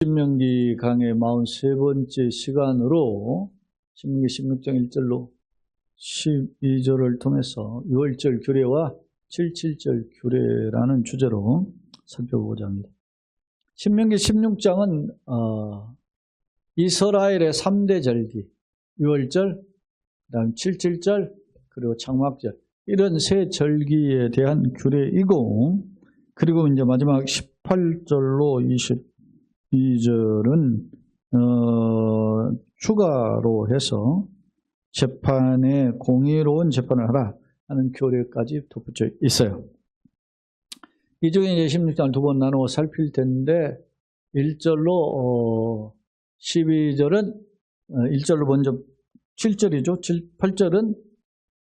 신명기 강의 43번째 시간으로 신명기 16장 1절로 12절을 통해서 6월절 규례와 77절 규례라는 주제로 살펴보고자 합니다. 신명기 16장은 이스라엘의 3대 절기, 6월절, 그다음 77절, 그리고 창막절, 이런 세 절기에 대한 규례이고, 그리고 이제 마지막 18절로 22절은 추가로 해서 재판에 공의로운 재판을 하라 하는 교례까지 덧붙여 있어요. 이 중에 이제 16장을 두 번 나누어 살필 텐데, 1절로 12절은 1절로 먼저 7절이죠. 8절은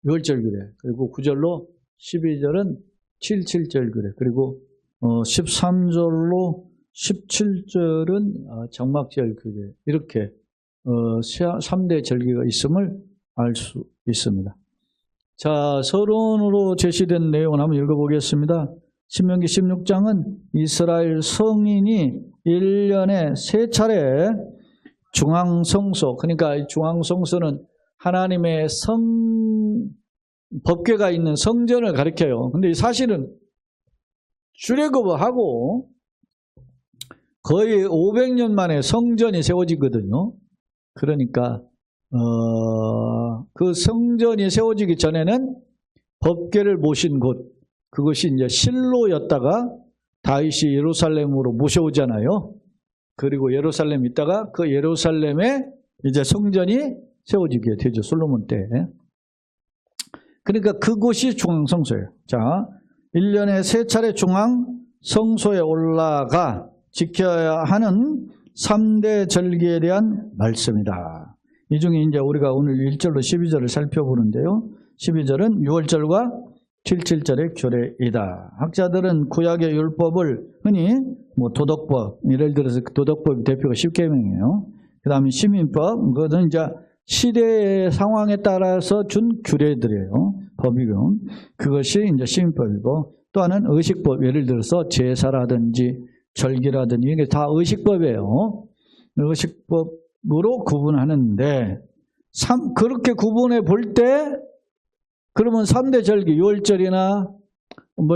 6월절 규례, 그리고 9절로 12절은 77절 규례, 그리고 13절로 17절은 장막절 규례, 이렇게 3대 절기가 있음을 알 수 있습니다. 자, 서론으로 제시된 내용을 한번 읽어보겠습니다. 신명기 16장은 이스라엘 성인이 1년에 3차례 중앙성소, 그러니까 중앙성소는 하나님의 법궤가 있는 성전을 가리켜요. 근데 사실은 출애굽하고 거의 500년 만에 성전이 세워지거든요. 그러니까 그 성전이 세워지기 전에는 법궤를 모신 곳, 그것이 이제 실로였다가 다윗이 예루살렘으로 모셔오잖아요. 그리고 예루살렘에 있다가 그 예루살렘에 이제 성전이 세워지게 되죠. 솔로몬 때. 그러니까 그곳이 중앙성소예요. 자, 1년에 3차례 중앙성소에 올라가 지켜야 하는 3대 절기에 대한 말씀이다. 이 중에 이제 우리가 오늘 1절로 12절을 살펴보는데요. 12절은 6월절과 77절의 규례이다. 학자들은 구약의 율법을 흔히 도덕법, 예를 들어서 도덕법 대표가 십계명이에요. 그 다음에 시민법, 그것은 이제 시대의 상황에 따라서 준 규례들이에요. 법이고. 그것이 이제 시민법이고, 또 하나는 의식법, 예를 들어서 제사라든지 절기라든지 이게 다 의식법이에요. 의식법으로 구분하는데, 그렇게 구분해 볼 때, 그러면 3대 절기, 6월절이나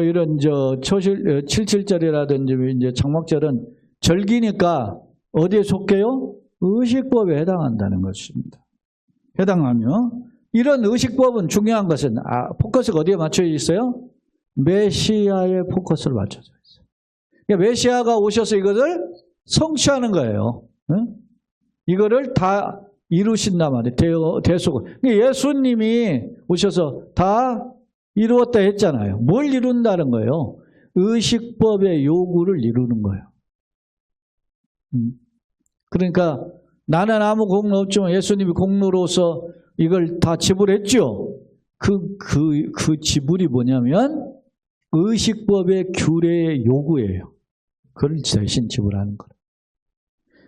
이런 77절이라든지 이제 장막절은 절기니까 어디에 속해요? 의식법에 해당한다는 것입니다. 해당하며, 이런 의식법은 중요한 것은 포커스가 어디에 맞춰져 있어요? 메시아의 포커스를 맞춰져 있어요. 그러니까 메시아가 오셔서 이것을 성취하는 거예요. 이거를 다 이루신단 말이에요. 대속을. 예수님이 오셔서 다 이루었다 했잖아요. 뭘 이룬다는 거예요? 의식법의 요구를 이루는 거예요. 그러니까 나는 아무 공로 없지만 예수님이 공로로서 이걸 다 지불했죠. 그 지불이 뭐냐면 의식법의 규례의 요구예요. 그걸 대신 지불하는 거예요.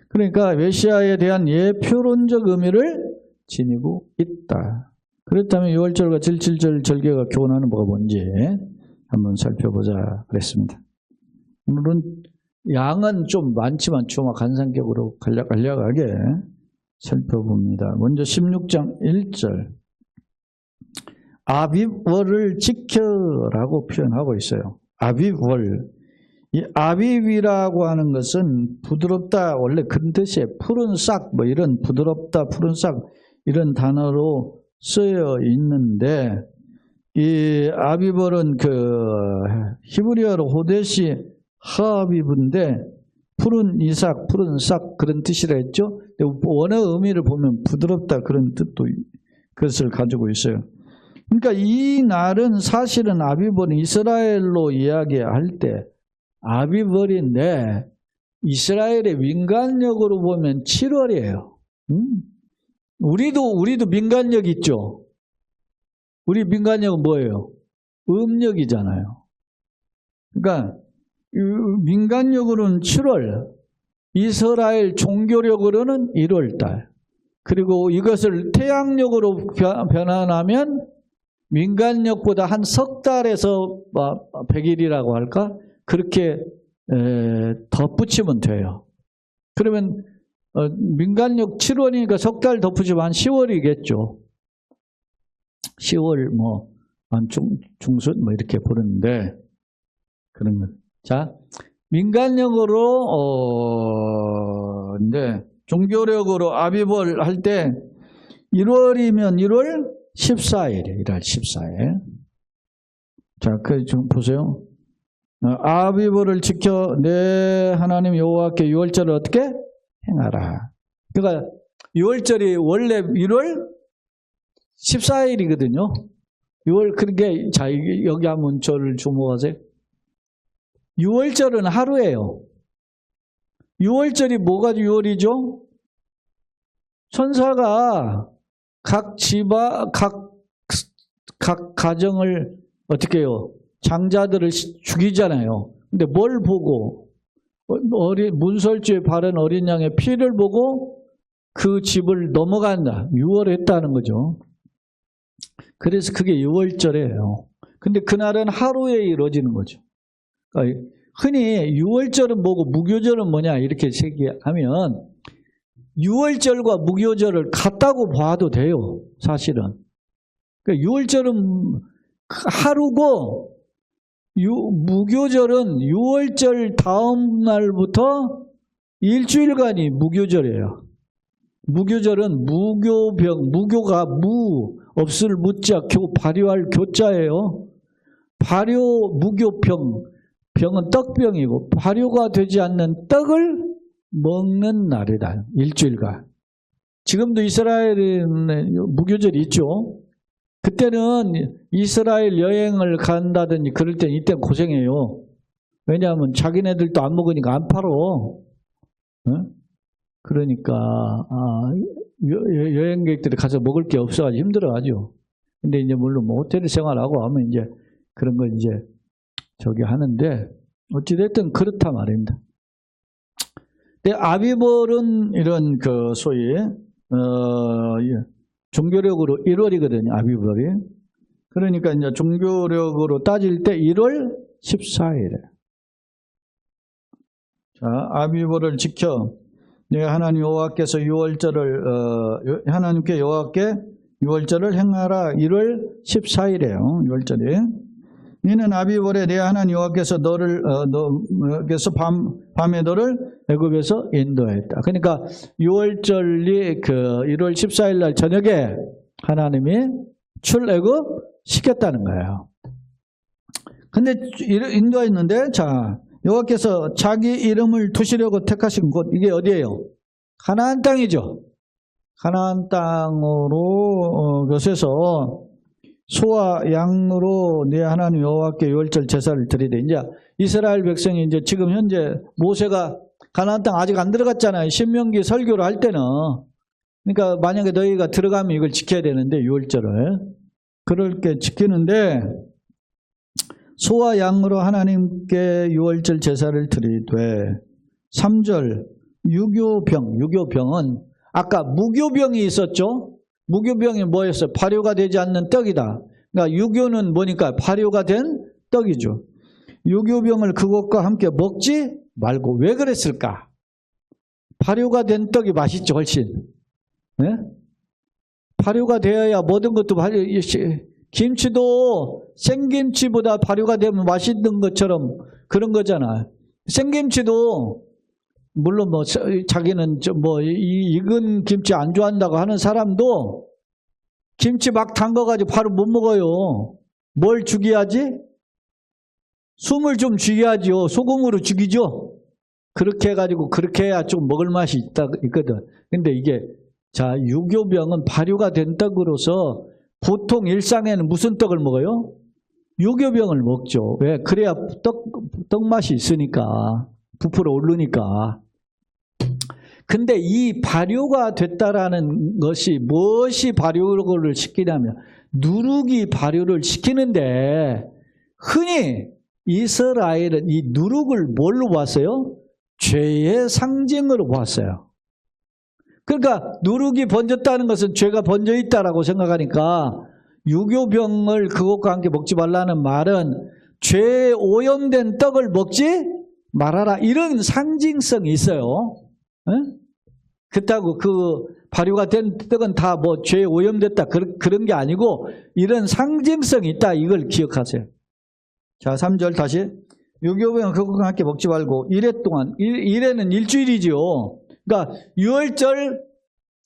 그러니까 메시아에 대한 예표론적 의미를 지니고 있다. 그렇다면 6월절과 77절 절개가 교훈하는 뭐가 뭔지 한번 살펴보자 그랬습니다. 오늘은 양은 좀 많지만 주마 간단격으로 간략하게 살펴봅니다. 먼저 16장 1절, 아빕월을 지켜라고 표현하고 있어요. 아빕월. 이 아빕이라고 하는 것은 부드럽다, 원래 그런 뜻이에요. 푸른 싹, 이런 부드럽다, 푸른 싹, 이런 단어로 쓰여 있는데, 이 아빕월은 히브리어로 호데시 하아비브인데, 푸른 이삭, 푸른 싹, 그런 뜻이라 했죠. 원어 의미를 보면 부드럽다, 그런 뜻도, 그것을 가지고 있어요. 그러니까 이 날은 사실은 아빕월은 이스라엘로 이야기할 때, 아비벌인데 이스라엘의 민간력으로 보면 7월이에요. 우리도 민간력 있죠. 우리 민간력은 뭐예요? 음력이잖아요. 그러니까 민간력으로는 7월, 이스라엘 종교력으로는 1월달, 그리고 이것을 태양력으로 변환하면 민간력보다 한 석 달에서 100일이라고 할까? 그렇게 덧붙이면 돼요. 그러면 민간력 7월이니까 석 달 덮으시면 한 10월이겠죠. 10월 한 중순 이렇게 부르는데 그런 거. 자, 민간력으로 이제 종교력으로 아비벌 할 때 1월이면 1월 14일이에요. 1월 14일. 자, 그 좀 보세요. 아비벌을 지켜 내 하나님 여호와께 유월절을 어떻게 행하라. 그러니까 유월절이 원래 1월 14일이거든요. 6월 그러니까 자 여기 한번 저를 주목하세요. 6월절은 하루예요. 6월절이 뭐가 6월이죠? 천사가 각 가정을 어떻게 해요? 장자들을 죽이잖아요. 근데 뭘 보고? 문설주에 바른 어린 양의 피를 보고 그 집을 넘어간다. 6월에 했다는 거죠. 그래서 그게 6월절이에요. 근데 그날은 하루에 이루어지는 거죠. 그러니까 흔히 6월절은 뭐고 무교절은 뭐냐 이렇게 얘기하면 6월절과 무교절을 같다고 봐도 돼요. 사실은. 그러니까 6월절은 하루고 무교절은 6월절 다음 날부터 일주일간이 무교절이에요. 무교절은 무교가 없을 무자 발효할 교자예요. 발효 무교병, 병은 떡병이고 발효가 되지 않는 떡을 먹는 날이다. 일주일간. 지금도 이스라엘은 무교절이 있죠. 그때는 이스라엘 여행을 간다든지 그럴 때 이때 고생해요. 왜냐하면 자기네들도 안 먹으니까 안 팔어. 그러니까 여행객들이 가서 먹을 게 없어가지고 힘들어하죠. 근데 이제 물론 호텔 생활하고 하면 이제 그런 걸 이제 저기 하는데 어찌됐든 그렇다 말입니다. 근데 아비벌은 이런 그 소위 종교력으로 1월이거든요. 아비벌이. 그러니까 이제 종교력으로 따질 때 1월 14일에. 자, 아비벌을 지켜 내 하나님 여호와께서 하나님께 여호와께 유월절을 행하라. 1월 14일이에요. 유월절이. 이는 아비벌에 내 하나님 여호와께서 너께서 밤에 너를 애굽에서 인도했다. 그러니까 유월절이 그 1월 14일 날 저녁에 하나님이 출애굽 시켰다는 거예요. 근데 인도했는데 자 여호와께서 자기 이름을 두시려고 택하신 곳 이게 어디예요? 가나안 땅이죠. 가나안 땅으로 그곳에서 소와 양으로 네 하나님 여호와께 유월절 제사를 드리되 이제 이스라엘 백성이 이제 지금 현재 모세가 가나안 땅 아직 안 들어갔잖아요. 신명기 설교를 할 때는. 그러니까 만약에 너희가 들어가면 이걸 지켜야 되는데 유월절을 그렇게 지키는데 소와 양으로 하나님께 유월절 제사를 드리되 3절 유교병은 아까 무교병이 있었죠. 무교병이 뭐였어요? 발효가 되지 않는 떡이다. 그러니까 유교는 뭐니까 발효가 된 떡이죠. 유교병을 그것과 함께 먹지 말고 왜 그랬을까? 발효가 된 떡이 맛있죠 훨씬. 네? 발효가 되어야 모든 것도 김치도 생김치보다 발효가 되면 맛있는 것처럼 그런 거잖아. 생김치도 물론 뭐 자기는 뭐 익은 김치 안 좋아한다고 하는 사람도 김치 막 담가가지고 바로 못 먹어요. 뭘 죽여야지? 숨을 좀 죽여야죠. 소금으로 죽이죠. 그렇게 해가지고 그렇게 해야 좀 먹을 맛이 있거든. 근데 이게 자 유교병은 발효가 된 떡으로서 보통 일상에는 무슨 떡을 먹어요? 유교병을 먹죠. 왜? 그래야 떡 맛이 있으니까 부풀어 오르니까. 근데 이 발효가 됐다라는 것이 무엇이 발효를 시키냐면 누룩이 발효를 시키는데 흔히 이스라엘은 이 누룩을 뭘로 봤어요? 죄의 상징으로 봤어요. 그러니까 누룩이 번졌다는 것은 죄가 번져 있다라고 생각하니까 유교병을 그것과 함께 먹지 말라는 말은 죄에 오염된 떡을 먹지 말아라 이런 상징성이 있어요. 그렇다고 그 발효가 된 떡은 다 뭐 죄에 오염됐다 그런 게 아니고 이런 상징성이 있다. 이걸 기억하세요. 자, 3절 다시. 유교병은 그것과 함께 먹지 말고 이래 동안, 이래는 일주일이죠. 그러니까 유월절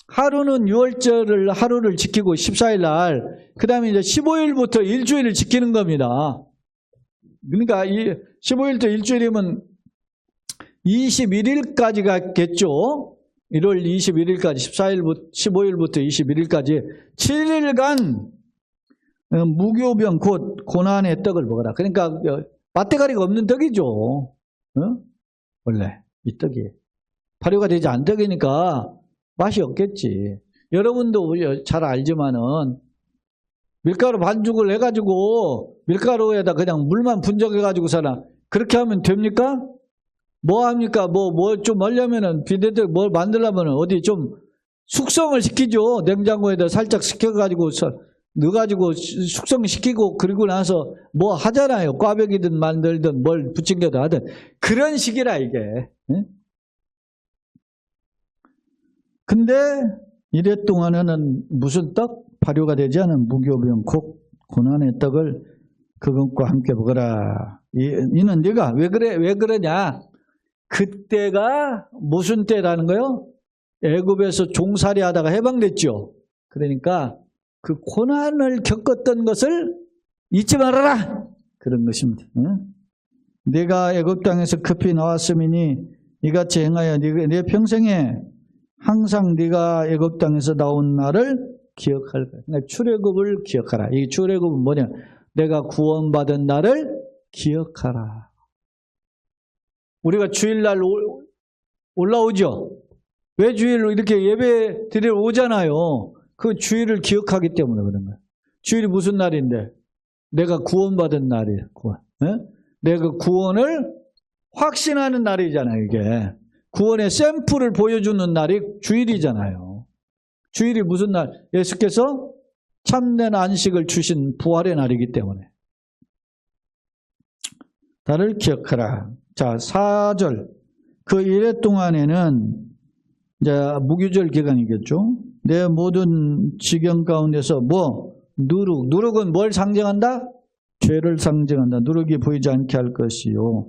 하루는 유월절을 하루를 지키고 14일 날, 그 다음에 이제 15일부터 일주일을 지키는 겁니다. 그러니까 이 15일부터 일주일이면 21일까지가겠죠. 1월 21일까지 15일부터 21일까지 7일간 무교병 곧 고난의 떡을 먹어라. 그러니까 맛대가리가 없는 떡이죠. 원래 이 떡이 발효가 되지 않은 떡이니까 맛이 없겠지. 여러분도 잘 알지만은 밀가루 반죽을 해가지고 밀가루에다 그냥 물만 분적해가지고서나 그렇게 하면 됩니까? 뭐 합니까? 뭐 좀 하려면은 비대떡 뭘 만들려면은 어디 좀 숙성을 시키죠. 냉장고에다 살짝 식혀가지고 넣어가지고 숙성시키고 그리고 나서 뭐 하잖아요. 꽈배기든 만들든 뭘 부침개든 하든 그런 식이라 이게. 근데 이래 동안에는 무슨 떡? 발효가 되지 않은 무교병 곧 고난의 떡을 그것과 함께 먹어라. 이는 네가 왜 그러냐? 그때가 무슨 때라는 거요? 애굽에서 종살이 하다가 해방됐죠. 그러니까 그 고난을 겪었던 것을 잊지 말아라. 그런 것입니다. 네가 애굽 땅에서 급히 나왔음이니 이같이 행하여 네 평생에 항상 네가 애굽 땅에서 나온 날을 기억할 거야. 그러니까 출애굽을 기억하라. 이 출애굽은 뭐냐? 내가 구원받은 날을 기억하라. 우리가 주일날 올라오죠. 왜 주일로 이렇게 예배 드리러 오잖아요. 그 주일을 기억하기 때문에 그런 거예요. 주일이 무슨 날인데? 내가 구원받은 날이에요. 구원. 내가 구원을 확신하는 날이잖아요. 이게 구원의 샘플을 보여주는 날이 주일이잖아요. 주일이 무슨 날? 예수께서 참된 안식을 주신 부활의 날이기 때문에. 나를 기억하라. 자, 4절. 그 이래 동안에는 이제 무교절 기간이겠죠. 내 모든 지경 가운데서 누룩은 뭘 상징한다? 죄를 상징한다. 누룩이 보이지 않게 할 것이요.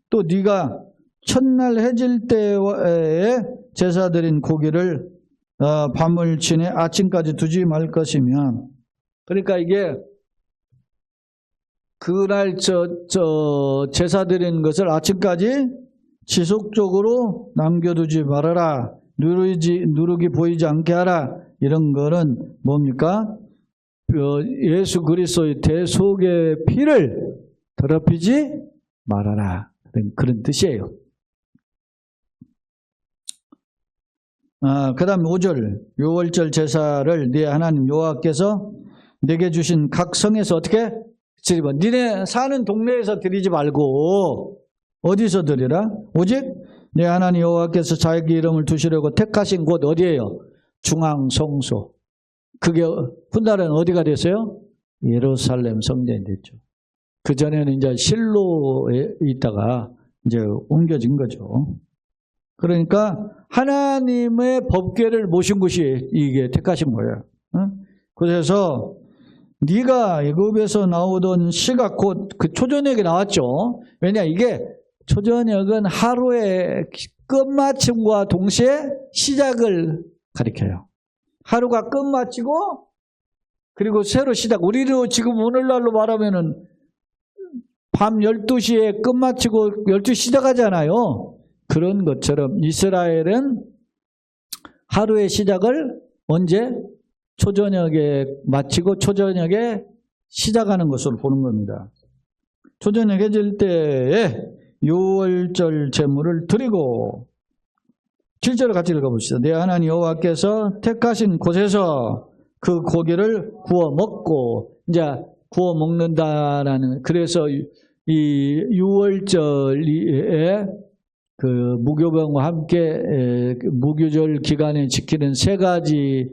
또 네가 첫날 해질 때에 제사 드린 고기를 밤을 지내 아침까지 두지 말 것이며, 그러니까 이게 그날 제사 드린 것을 아침까지 지속적으로 남겨두지 말아라. 누룩이 보이지 않게 하라. 이런 거는 뭡니까? 예수 그리스도의 대속의 피를 더럽히지 말아라. 그런 뜻이에요. 그 다음 5절. 유월절 제사를 네 하나님 여호와께서 내게 주신 각 성에서 어떻게? 드리라. 니네 사는 동네에서 드리지 말고 어디서 드리라? 오직 네 하나님 여호와께서 자기 이름을 두시려고 택하신 곳 어디예요? 중앙성소. 그게 훗날은 어디가 됐어요? 예루살렘 성전이 됐죠. 그전에는 이제 실로에 있다가 이제 옮겨진 거죠. 그러니까 하나님의 법궤를 모신 곳이 이게 택하신 거예요. 그래서 네가 애굽에서 나오던 시가 곧 그 초저녁에 나왔죠. 왜냐 이게 초저녁은 하루의 끝마침과 동시에 시작을 가리켜요. 하루가 끝마치고 그리고 새로 시작. 우리로 지금 오늘날로 말하면은 밤 12시에 끝마치고 12시 시작하잖아요. 그런 것처럼 이스라엘은 하루의 시작을 언제? 초저녁에 마치고 초저녁에 시작하는 것으로 보는 겁니다. 초저녁 해질 때에 유월절 제물을 드리고 7절을 같이 읽어봅시다. 내 하나님 여호와께서 택하신 곳에서 그 고기를 구워 먹고 이제 구워 먹는다라는 그래서 이 유월절에 그 무교병과 함께 무교절 기간에 지키는 세 가지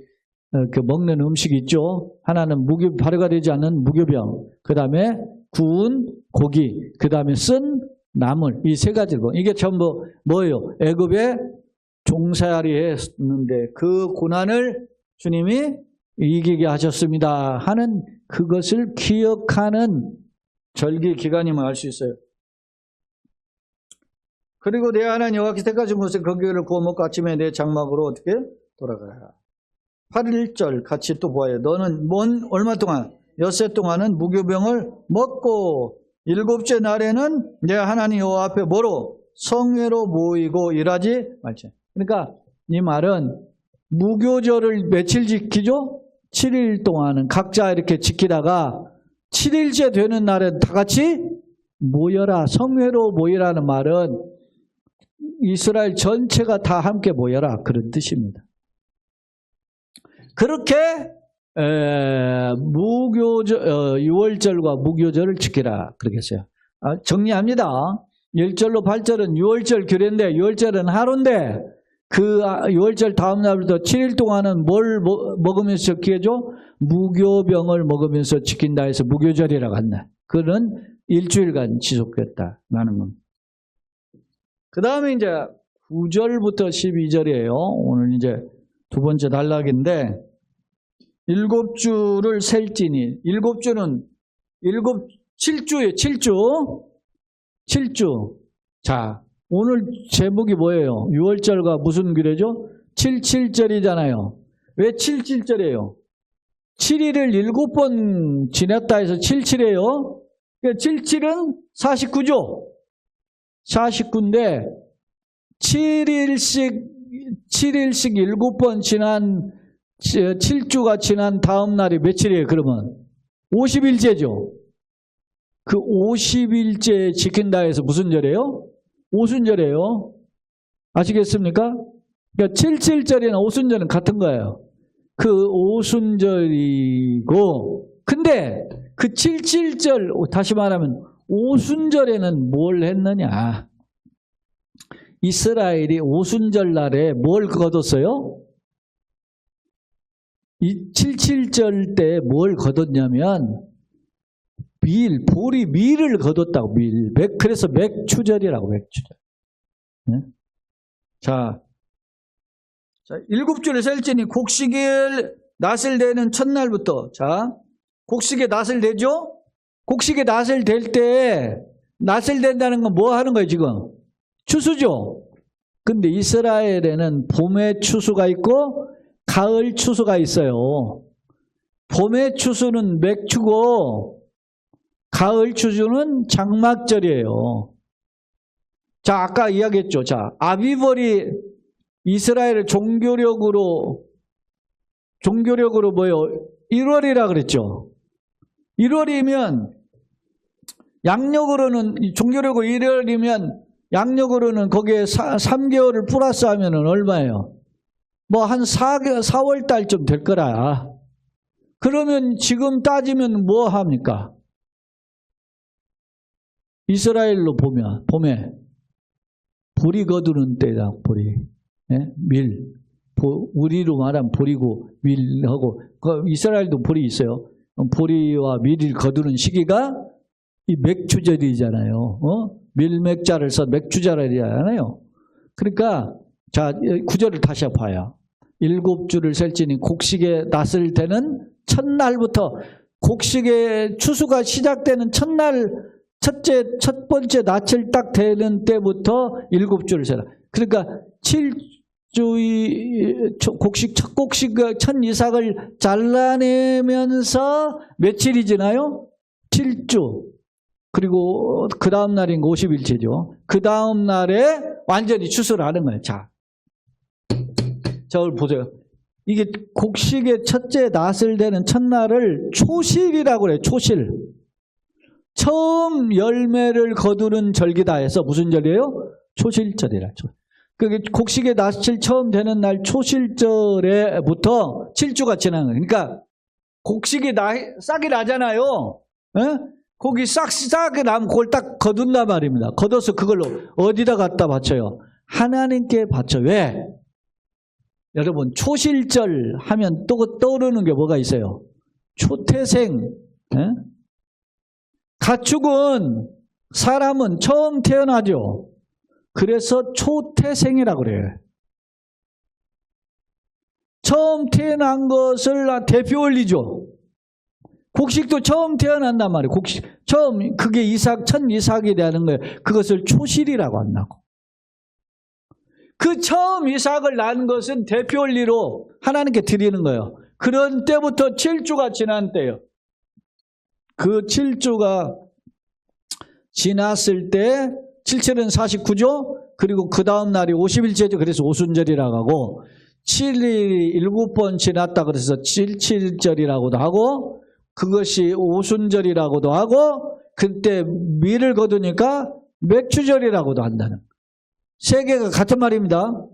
그 먹는 음식이 있죠. 하나는 발효가 되지 않는 무교병, 그 다음에 구운 고기, 그 다음에 쓴 나물, 이 세 가지를 이게 전부 뭐예요? 애굽의 종살이 했는데 그 고난을 주님이 이기게 하셨습니다 하는 그것을 기억하는 절기 기간임을 알 수 있어요. 그리고 내 하나님 여호와께서 택하신 곳에 거기를 구워 먹고 아침에 내 장막으로 어떻게 돌아가라. 8일절 같이 또 보아요. 너는 얼마 동안? 엿새 동안은 무교병을 먹고 일곱째 날에는 내 하나님 여호와 앞에 뭐로? 성회로 모이고 일하지 말지. 그러니까 이 말은 무교절을 며칠 지키죠? 7일 동안은 각자 이렇게 지키다가 7일째 되는 날엔 다 같이 모여라. 성회로 모이라는 말은 이스라엘 전체가 다 함께 모여라 그런 뜻입니다. 그렇게 유월절과 무교절을 지키라 그러겠어요. 정리합니다. 1절로 8절은 유월절 규례인데 유월절은 하루인데 그 유월절 다음 날부터 7일 동안은 뭘 먹으면서 지키죠? 무교병을 먹으면서 지킨다 해서 무교절이라고 한다. 그는 일주일간 지속됐다라는 겁니다. 그 다음에 이제 9절부터 12절이에요. 오늘 이제 두 번째 단락인데 7주를 셀지니 7주는 7주예요. 7주. 자, 오늘 제목이 뭐예요? 6월절과 무슨 규례죠? 77절이잖아요. 왜 77절이에요? 7일을 7번 지냈다 해서 77이에요. 77은 49죠. 49인데 7일씩 7번 지난 7주가 지난 다음 날이 며칠이에요? 그러면 50일째죠. 그 50일째 지킨다 해서 무슨 절이에요? 오순절이에요. 아시겠습니까? 그러니까 77절이나 오순절은 같은 거예요. 그 오순절이고 근데 그 77절 다시 말하면 오순절에는 뭘 했느냐? 이스라엘이 오순절 날에 뭘 거뒀어요? 이 77절 때 뭘 거뒀냐면 밀을 거뒀다고. 그래서 맥추절이라고. 맥추절. 네? 자, 7주를 셀지니 곡식을 낫을 대는 첫날부터. 자, 곡식에 낫을 대죠? 곡식에 낫을 댈 때 낫을 댄다는 건 뭐 하는 거예요 지금? 추수죠. 근데 이스라엘에는 봄의 추수가 있고 가을 추수가 있어요. 봄의 추수는 맥추고 가을 추수는 장막절이에요. 자, 아까 이야기했죠. 자, 아비벌이 이스라엘의 종교력으로 뭐예요? 1월이라 그랬죠. 1월이면 양력으로는 종교력으로 1월이면 양력으로는 거기에 3개월을 플러스 하면은 얼마예요? 뭐 한 4월 달쯤 될 거라. 그러면 지금 따지면 뭐 합니까? 이스라엘로 보면 봄에 보리 거두는 때다. 보리. 예? 우리로 말하면 보리고 밀하고 이스라엘도 보리 있어요. 보리와 밀을 거두는 시기가 이 맥추절이잖아요. 밀맥자를 써 맥추절이잖아요. 그러니까 자 9절을 다시 봐요. 7주를 셀지니 곡식에 낫을 대는 첫날부터 곡식의 추수가 시작되는 첫날 첫 번째 낯을 딱 대는 때부터 7주를 세라. 그러니까 7주의 첫 곡식, 첫 이삭을 잘라내면서 며칠이 지나요? 7주. 그리고 그 다음 날인 50일째죠. 그 다음 날에 완전히 추수를 하는 거예요. 자, 저걸 보세요. 이게 곡식의 첫째 낫을 대는 첫날을 초실이라고 그래요. 초실. 처음 열매를 거두는 절기다 해서 무슨 절이에요? 초실절이라. 그게 곡식의 낫을 처음 되는 날 초실절에부터 7주가 지나는 거예요. 그러니까 곡식이 싹이 나잖아요. 에? 곡이 싹이 나면 그걸 딱 거둔단 말입니다. 거둬서 그걸로 어디다 갖다 바쳐요? 하나님께 바쳐. 왜? 여러분 초실절 하면 또 떠오르는 게 뭐가 있어요? 초태생. 에? 가축은 사람은 처음 태어나죠. 그래서 초태생이라고 그래요. 처음 태어난 것을 대표 원리죠. 곡식도 처음 태어난단 말이에요. 곡식 처음 그게 첫 이삭이 되는 거예요. 그것을 초실이라고 한다고. 그 처음 이삭을 낳은 것은 대표 원리로 하나님께 드리는 거예요. 그런 때부터 7주가 지난 때예요. 그 7주가 지났을 때 7일은 49죠. 그리고 그 다음 날이 50일째죠. 그래서 오순절이라고 하고 7일이 7번 지났다 그래서 77절이라고도 하고 그것이 오순절이라고도 하고 그때 밀을 거두니까 맥주절이라고도 한다는 세 개가 같은 말입니다.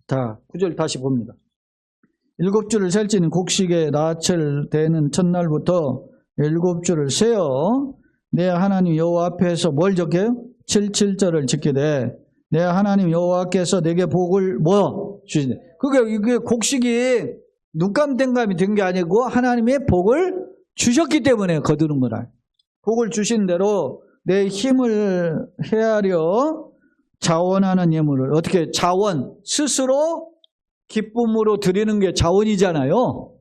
다 9절 다시 봅니다. 7주를 셀지는 곡식에 낯을 대는 첫날부터 7주를 세어 내 하나님 여호와 앞에서 뭘 적게요? 77절을 지키되 내 하나님 여호와께서 내게 복을 뭐 주시네. 그게 곡식이 눈감땡감이 된 게 아니고 하나님의 복을 주셨기 때문에 거두는 거라. 복을 주신 대로 내 힘을 헤아려 자원하는 예물을 어떻게 자원 스스로 기쁨으로 드리는 게 자원이잖아요.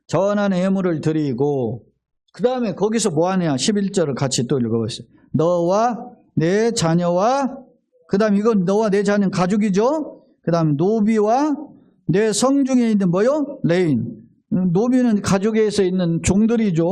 자원하는 예물을 드리고 그 다음에 거기서 뭐 하냐 11절을 같이 또 읽어보세요. 너와 내 자녀와 그 다음 이건 너와 내 자녀는 가족이죠. 그 다음 노비와 내 성중에 있는 뭐요? 레인. 노비는 가족에서 있는 종들이죠.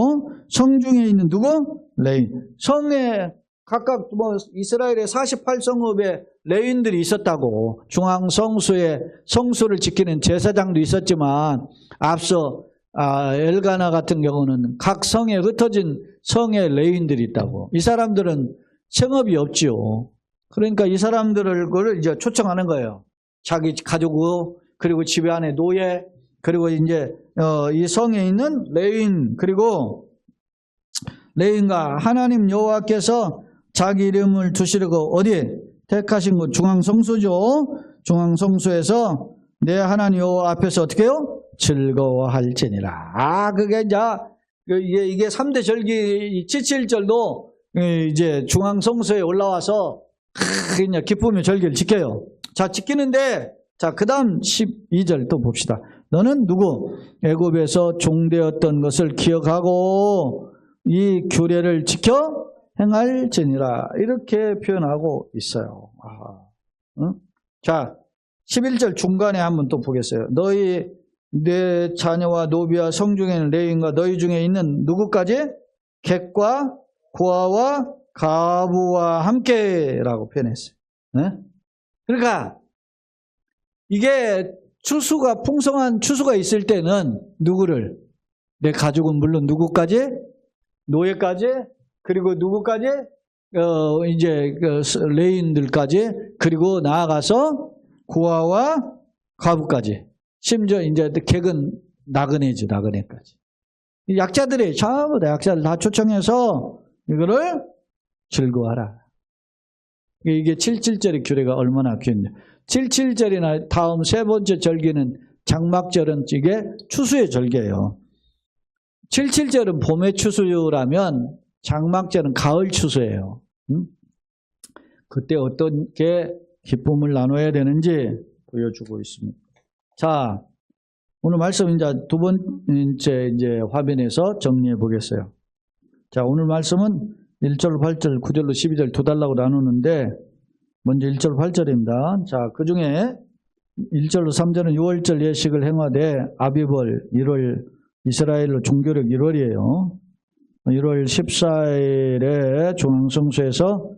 성중에 있는 누구? 레인. 성에 각각 뭐 이스라엘의 48성읍에 레인들이 있었다고. 중앙성소에 성소를 지키는 제사장도 있었지만 앞서 엘가나 같은 경우는 각 성에 흩어진 성에 레인들이 있다고. 이 사람들은 성읍이 없지요. 그러니까 이 사람들을 이제 초청하는 거예요. 자기 가족 그리고 집에 안에 노예 그리고 이제 이 성에 있는 레인 그리고 레인과 하나님 여호와께서 자기 이름을 두시려고 어디 택하신 곳 중앙성소죠. 중앙성소에서 내 하나님 여호와 앞에서 어떻게 해요? 즐거워할지니라. 그게 이게 3대 절기 77절도 이제 중앙성소에 올라와서 그냥 기쁨의 절기를 지켜요. 자, 지키는데 자, 그 다음 12절 또 봅시다. 너는 누구? 애굽에서 종되었던 것을 기억하고 이 규례를 지켜 행할지니라. 이렇게 표현하고 있어요. 응? 자, 11절 중간에 한번 또 보겠어요. 너희 내 자녀와 노비와 성중에는 레인과 너희 중에 있는 누구까지? 객과 고아와 가부와 함께라고 표현했어요. 네? 그러니까 이게 추수가 풍성한 추수가 있을 때는 누구를? 내 가족은 물론 누구까지? 노예까지? 그리고 누구까지? 이제 레인들까지 그리고 나아가서 고아와 가부까지. 심지어 이제 객은 나그네지 나그네까지. 약자들이 전부 다 약자들 다 초청해서 이거를 즐거워하라. 이게 77절의 규례가 얼마나 귀했냐. 77절이나 다음 세 번째 절기는 장막절은 이게 추수의 절기예요. 77절은 봄의 추수라면 장막절은 가을 추수예요. 그때 어떻게 기쁨을 나눠야 되는지 보여주고 있습니다. 자, 오늘 말씀 이제 두 번째 이제 화면에서 정리해 보겠어요. 자, 오늘 말씀은 1절, 8절, 9절로 12절 두 달라고 나누는데 먼저 1절, 8절입니다. 자, 그 중에 1절로 3절은 6월절 예식을 행하되 아비벌 1월 이스라엘로 종교력 1월이에요. 1월 14일에 중앙성소에서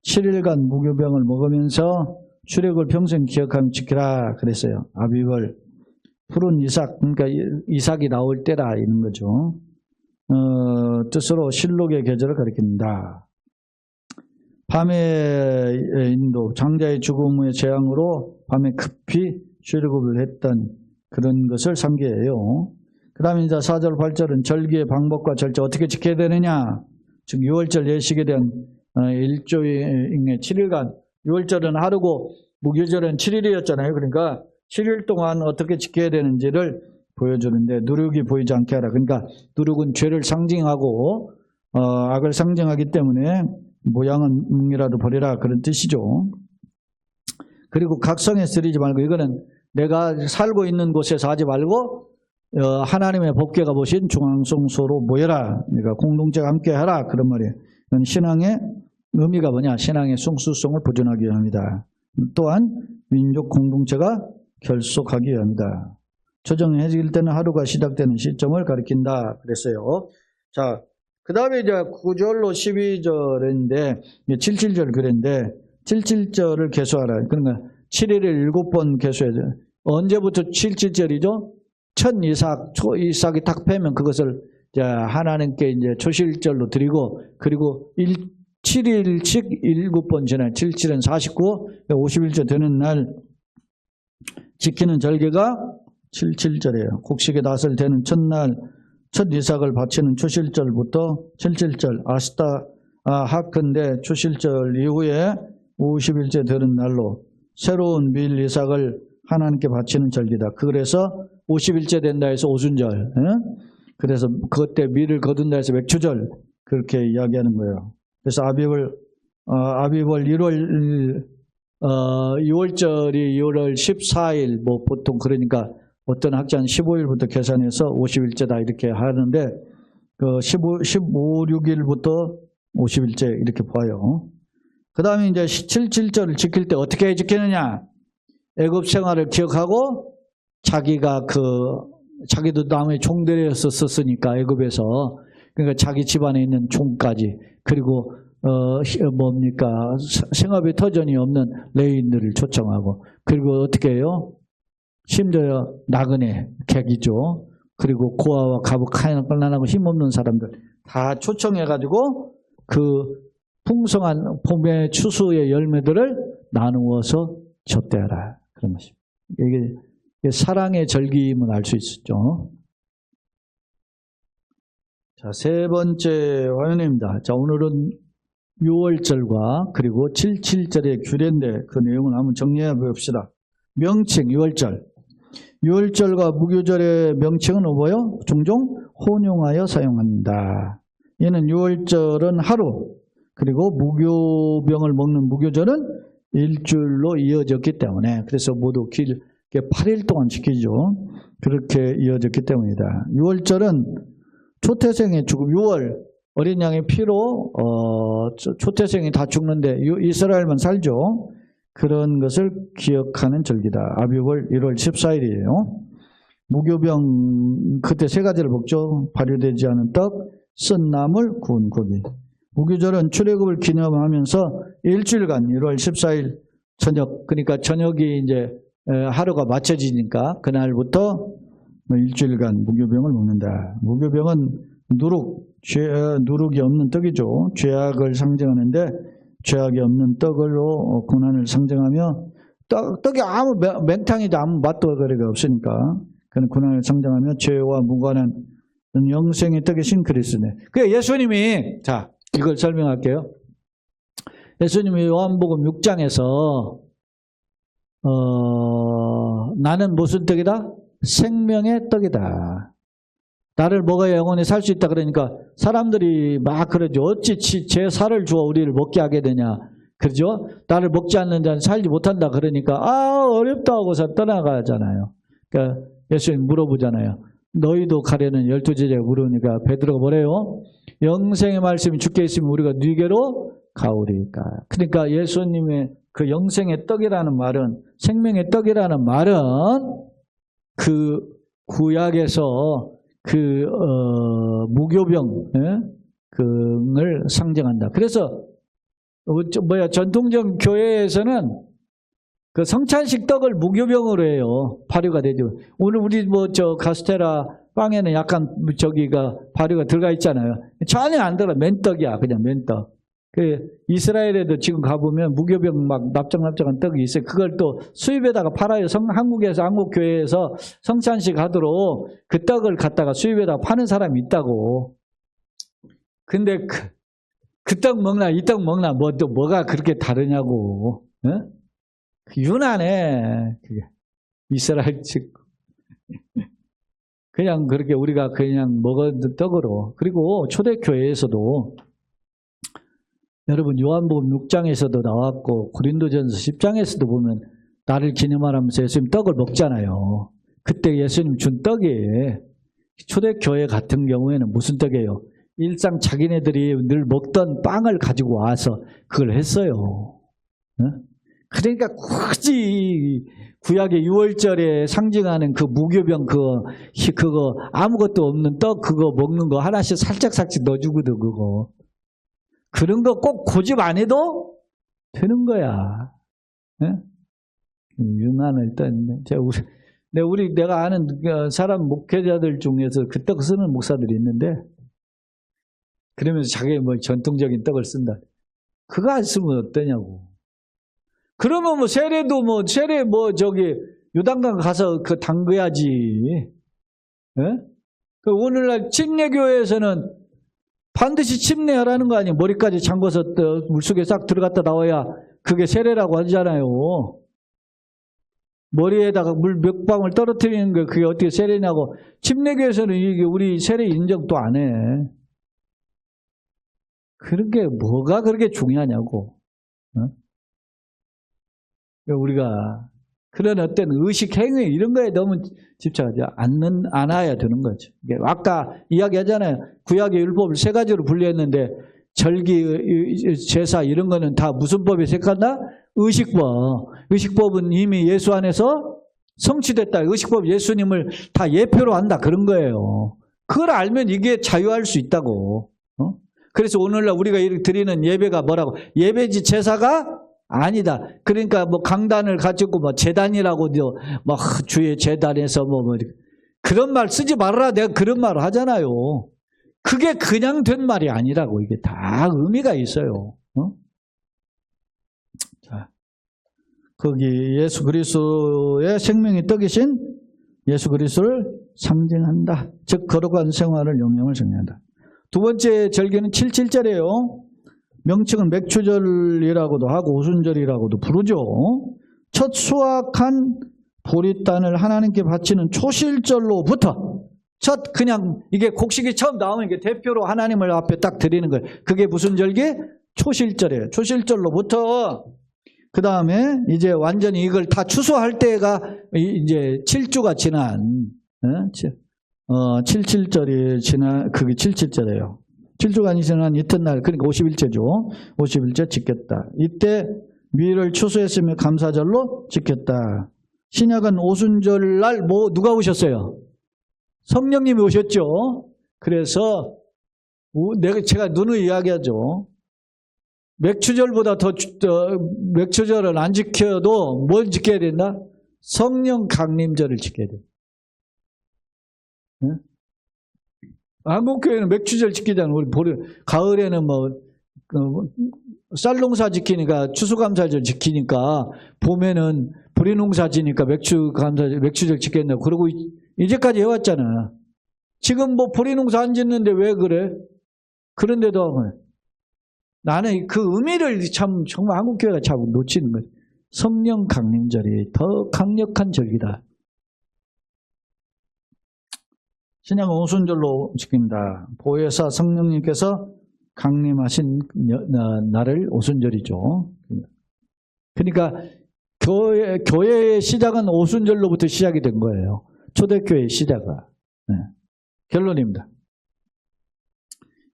7일간 무교병을 먹으면서 출애굽을 평생 기억하며 지키라 그랬어요. 아비벌 푸른 이삭, 그러니까 이삭이 나올 때라 이런 거죠. 뜻으로 실록의 계절을 가리킨다. 밤의 인도, 장자의 죽음 후의 재앙으로 밤에 급히 출애굽을 했던 그런 것을 상기해요. 그 다음에 이제 4절, 8절은 절기의 방법과 절차 어떻게 지켜야 되느냐. 즉 6월절 예식에 대한 일조의 7일간 6월절은 하루고 무교절은 7일이었잖아요. 그러니까 7일 동안 어떻게 지켜야 되는지를 보여주는데 누룩이 보이지 않게 하라. 그러니까 누룩은 죄를 상징하고 악을 상징하기 때문에 모양은 이라도 버리라 그런 뜻이죠. 그리고 각성에서 드리지 말고 이거는 내가 살고 있는 곳에서 하지 말고 하나님의 법궤가 보신 중앙성소로 모여라. 그러니까 공동체가 함께하라. 그런 말이에요. 이건 신앙의 의미가 뭐냐? 신앙의 성수성을 보존하기 위함이다. 또한 민족 공동체가 결속하기 위함이다. 조정해질 때는 하루가 시작되는 시점을 가리킨다. 그랬어요. 자, 그 다음에 이제 9절로 12절인데 77절 그랬는데 77절을 개수하라. 그러니까 7일을 7번 개수해야 돼요. 언제부터 77절이죠? 첫 이삭이 딱 패면 그것을 이제 하나님께 이제 초실절로 드리고, 그리고 7일씩 7번 지나요. 77은 49, 51절 되는 날 지키는 절개가 77절이에요. 곡식의 낫을 되는 첫날 첫 이삭을 바치는 초실절부터 77절 하건대 초실절 이후에 50일째 되는 날로 새로운 밀 이삭을 하나님께 바치는 절기다. 그래서 50일째 된다 해서 오순절, 그래서 그때 밀을 거둔다 해서 맥추절, 그렇게 이야기하는 거예요. 그래서 아비벌 6월절이 6월 14일 뭐 보통 그러니까 어떤 학자는 15일부터 계산해서 50일째다 이렇게 하는데 그 15, 6일부터 50일째 이렇게 봐요. 그 다음에 이제 77절을 지킬 때 어떻게 지키느냐? 애굽 생활을 기억하고 자기도 남의 종들에서 썼으니까 애굽에서, 그러니까 자기 집안에 있는 종까지, 그리고 생업의 터전이 없는 레위인들을 초청하고, 그리고 어떻게 해요? 심지어 나그네 객이죠. 그리고 고아와 가부 가난하고 힘없는 사람들 다 초청해가지고 그 풍성한 봄의 추수의 열매들을 나누어서 줬대라. 그런 것입니다. 이게 사랑의 절기임을 알 수 있었죠. 자, 세 번째 화면입니다. 자, 오늘은 6월절과 그리고 77절의 규례인데 그 내용을 한번 정리해 봅시다. 명칭 6월절. 6월절과 무교절의 명칭은 뭐예요? 종종 혼용하여 사용한다. 얘는 6월절은 하루, 그리고 무교병을 먹는 무교절은 일주일로 이어졌기 때문에, 그래서 모두 길게 8일 동안 지키죠. 그렇게 이어졌기 때문이다. 6월절은 초태생의 죽음, 6월 어린 양의 피로 초태생이 다 죽는데 이스라엘만 살죠. 그런 것을 기억하는 절기다. 아비벌 1월 14일이에요. 무교병 그때 세 가지를 먹죠. 발효되지 않은 떡, 쓴 나물, 구운 고기. 무교절은 출애굽을 기념하면서 일주일간 1월 14일 저녁, 그러니까 저녁이 이제 하루가 맞춰지니까 그날부터 일주일간 무교병을 먹는다. 무교병은 누룩이 없는 떡이죠. 죄악을 상징하는데 죄악이 없는 떡으로 고난을 상징하며, 떡이 아무 맹탕이도 아무 맛도 거리가 없으니까 그는 고난을 상징하며 죄와 무관한 영생의 떡이신 그리스도네. 그 예수님이, 자, 이걸 설명할게요. 예수님이 요한복음 6장에서 나는 무슨 떡이다? 생명의 떡이다. 나를 먹어야 영원히 살 수 있다. 그러니까 사람들이 막 그러죠. 어찌 제 살을 주어 우리를 먹게 하게 되냐. 그러죠? 나를 먹지 않는 자는 살지 못한다. 그러니까 어렵다 하고서 떠나가잖아요. 그러니까 예수님 물어보잖아요. 너희도 가려는 12제자가 물으니까 베드로가 뭐래요? 영생의 말씀이 주께 있으면 우리가 네게로 가오리까. 그러니까 예수님의 그 영생의 떡이라는 말은, 생명의 떡이라는 말은 그 구약에서 무교병을 상징한다. 그래서 전통적 교회에서는 그 성찬식 떡을 무교병으로 해요. 발효가 되죠. 오늘 우리 카스테라 빵에는 약간 저기가 발효가 들어가 있잖아요. 전혀 안 들어가. 맨떡이야. 그냥 맨떡. 이스라엘에도 지금 가보면 무교병 막 납작납작한 떡이 있어요. 그걸 또 수입에다가 팔아요. 한국에서, 한국교회에서 성찬식 하도록 그 떡을 갖다가 수입에다가 파는 사람이 있다고. 근데 그 떡 먹나, 이 떡 먹나, 뭐가 그렇게 다르냐고. 어? 유난해. 그게. 이스라엘 측. 그냥 그렇게 우리가 그냥 먹은 떡으로. 그리고 초대교회에서도 여러분 요한복음 6장에서도 나왔고 고린도전서 10장에서도 보면 나를 기념하라면서 예수님 떡을 먹잖아요. 그때 예수님 준 떡이 초대교회 같은 경우에는 무슨 떡이에요? 일상 자기네들이 늘 먹던 빵을 가지고 와서 그걸 했어요. 그러니까 굳이 구약의 유월절에 상징하는 그 무교병 그거 아무것도 없는 떡 그거 먹는 거 하나씩 살짝 넣어주거든 그거. 그런 거 꼭 고집 안 해도 되는 거야. 유난을 떴네. 내가 아는 사람 목회자들 중에서 그 떡 쓰는 목사들이 있는데 그러면서 자기 뭐 전통적인 떡을 쓴다. 그거 안 쓰면 어떠냐고. 그러면 세례 요단강 가서 그 담그야지. 그 오늘날 침례교회에서는 반드시 침례하라는 거 아니에요. 머리까지 잠궈서 물속에 싹 들어갔다 나와야 그게 세례라고 하잖아요. 머리에다가 물 몇 방울 떨어뜨리는 거 그게 어떻게 세례냐고. 침례교회에서는 이게 우리 세례 인정도 안 해. 그런 게 뭐가 그렇게 중요하냐고. 우리가 그런 어떤 의식 행위 이런 거에 너무 집착하지 않아야 되는 거죠. 아까 이야기하잖아요. 구약의 율법을 세 가지로 분류했는데 절기, 제사 이런 거는 다 무슨 법에 속한다? 의식법. 의식법은 이미 예수 안에서 성취됐다. 의식법 예수님을 다 예표로 한다. 그런 거예요. 그걸 알면 이게 자유할 수 있다고. 그래서 오늘날 우리가 드리는 예배가 뭐라고? 예배지 제사가 아니다. 그러니까 뭐 강단을 가지고 뭐 제단이라고 뭐 주의 제단에서 뭐 그런 말 쓰지 말아라. 내가 그런 말을 하잖아요. 그게 그냥 된 말이 아니라고. 이게 다 의미가 있어요. 자, 거기 예수 그리스도의 생명이 떡이신 예수 그리스도를 상징한다. 즉 거룩한 생활을 영영을 정리한다. 두 번째 절기는 77절이에요. 명칭은 맥추절이라고도 하고 오순절이라고도 부르죠. 첫 수확한 보리단을 하나님께 바치는 초실절로부터 그냥 이게 곡식이 처음 나오면 이게 대표로 하나님을 앞에 딱 드리는 거예요. 그게 무슨 절기? 초실절이에요. 초실절로부터 그 다음에 이제 완전히 이걸 다 추수할 때가 이제 7주가 지난 77절이 지난 그게 77절이에요. 7주간이 지난 이튿날 그러니까 50일째죠. 50일째 지켰다. 이때 미를 추수했으며 감사절로 지켰다. 신약은 오순절날 누가 오셨어요? 성령님이 오셨죠. 그래서 제가 누누이 이야기하죠. 맥추절보다 더 맥추절을 안 지켜도 뭘 지켜야 된다? 성령 강림절을 지켜야 돼. 네? 한국교회는 맥추절 지키잖아요. 우리 가을에는 쌀농사 지키니까 추수감사절 지키니까 봄에는 보리농사 지니까 맥추절 지켰냐고 그러고 이제까지 해왔잖아. 지금 보리농사 안 짓는데 왜 그래? 그런데도 나는 그 의미를 정말 한국교회가 참 놓치는 거지. 성령 강림절이 더 강력한 절기다. 신약은 오순절로 지킨다. 보혜사 성령님께서 강림하신 날을 오순절이죠. 그러니까 교회의 시작은 오순절로부터 시작이 된 거예요. 초대교회의 시작은. 네. 결론입니다.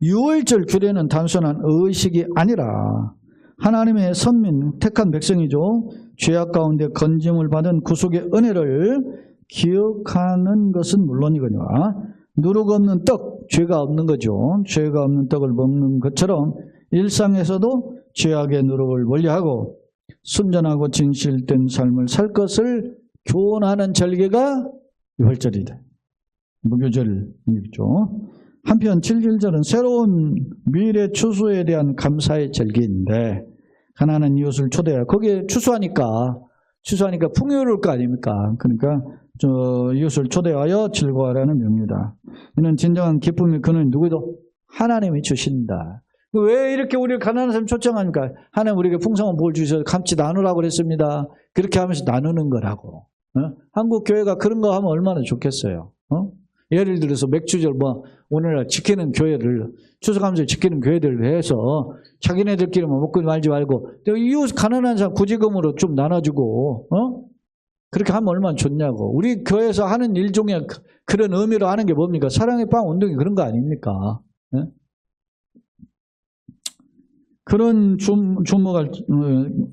유월절 규례는 단순한 의식이 아니라 하나님의 선민, 택한 백성이죠. 죄악 가운데 건짐을 받은 구속의 은혜를 기억하는 것은 물론이거니와 누룩 없는 떡, 죄가 없는 거죠. 죄가 없는 떡을 먹는 것처럼 일상에서도 죄악의 누룩을 멀리하고 순전하고 진실된 삶을 살 것을 교훈하는 절기가 유월절이다. 무교절이죠. 한편 7절은 새로운 미래 추수에 대한 감사의 절기인데 가난한 이웃을 초대하여 거기에 추수하니까 풍요로울 거 아닙니까? 그러니까 이웃을 초대하여 즐거워하라는 명령이다. 이는 진정한 기쁨의 근원이 누구도 하나님이 주신다. 왜 이렇게 우리를 가난한 사람 초청합니까? 하나님 우리에게 풍성한 복을 주셔서 같이 나누라고 그랬습니다. 그렇게 하면서 나누는 거라고. 한국 교회가 그런 거 하면 얼마나 좋겠어요. 예를 들어서 맥주절 오늘날 지키는 교회를 추수감사절 지키는 교회들을 해서 자기네들끼리만 먹고 말지 말고 이웃 가난한 사람 구제금으로 좀 나눠주고 그렇게 하면 얼마나 좋냐고. 우리 교회에서 하는 일 중에 그런 의미로 하는 게 뭡니까? 사랑의 빵 운동이 그런 거 아닙니까? 네? 그런 주목할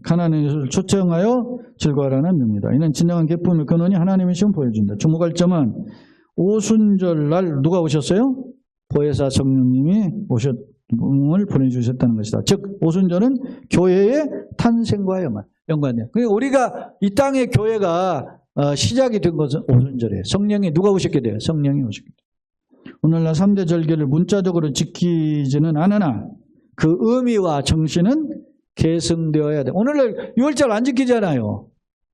가난한 이웃을 초청하여 즐거워하라는 의미입니다. 이는 진정한 기쁨의 근원이 하나님의 시험 보여준다. 주목할 점은 오순절날 누가 오셨어요? 보혜사 성령님이 오셨음을 보내주셨다는 것이다. 즉 오순절은 교회의 탄생과 연관돼요. 그러니까 우리가 이 땅의 교회가 시작이 된 것은 오순절이에요. 성령이 누가 오셨게 돼요? 성령이 오셨게 돼요. 오늘날 3대 절기를 문자적으로 지키지는 않으나 그 의미와 정신은 계승되어야 돼. 오늘날 6월절 안 지키잖아요.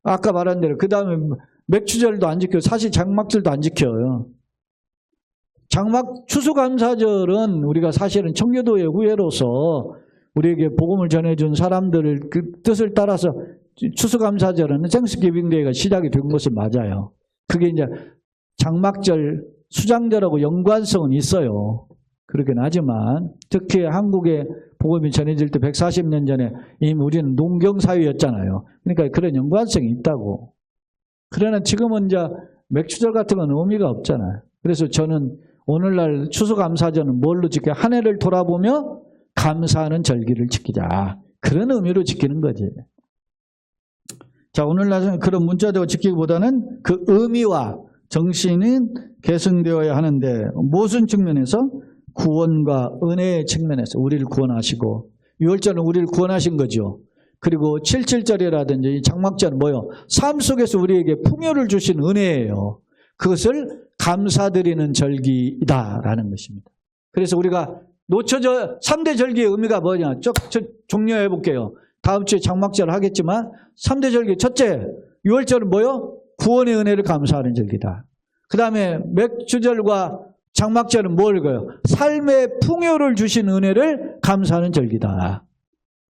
아까 말한 대로. 그 다음에 맥주절도 안 지켜요. 사실 장막절도 안 지켜요. 추수감사절은 우리가 사실은 청교도의 후예로서 우리에게 복음을 전해준 사람들을 그 뜻을 따라서 추수감사절은 땡스기빙데이가 시작이 된 것은 맞아요. 그게 이제 장막절, 수장절하고 연관성은 있어요. 그렇긴 하지만 특히 한국에 복음이 전해질 때 140년 전에 이미 우리는 농경사회였잖아요. 그러니까 그런 연관성이 있다고. 그러나 지금은 이제 맥주절 같은 건 의미가 없잖아요. 그래서 저는 오늘날 추수감사절은 뭘로 지켜? 한 해를 돌아보며 감사하는 절기를 지키자. 그런 의미로 지키는 거지. 자, 오늘날 그런 문자적으로 지키기보다는 그 의미와 정신이 계승되어야 하는데 무슨 측면에서? 구원과 은혜의 측면에서 우리를 구원하시고 6월절은 우리를 구원하신 거죠. 그리고 77절이라든지 장막절은 뭐요? 삶 속에서 우리에게 풍요를 주신 은혜예요. 그것을 감사드리는 절기이다라는 것입니다. 그래서 우리가 놓쳐져 3대 절기의 의미가 뭐냐? 종료해 볼게요. 다음 주에 장막절 하겠지만 3대 절기 첫째 6월절은 뭐요? 구원의 은혜를 감사하는 절기다. 그 다음에 맥주절과 장막절은 뭘 거요? 삶의 풍요를 주신 은혜를 감사하는 절기다.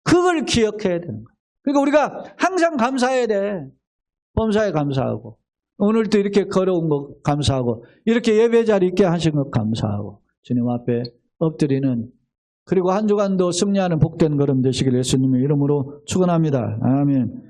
그걸 기억해야 되는 거예요. 그러니까 우리가 항상 감사해야 돼. 범사에 감사하고 오늘도 이렇게 걸어온 거 감사하고 이렇게 예배 자리 있게 하신 것 감사하고 주님 앞에 엎드리는 그리고 한 주간도 승리하는 복된 걸음 되시길 예수님의 이름으로 축원합니다. 아멘.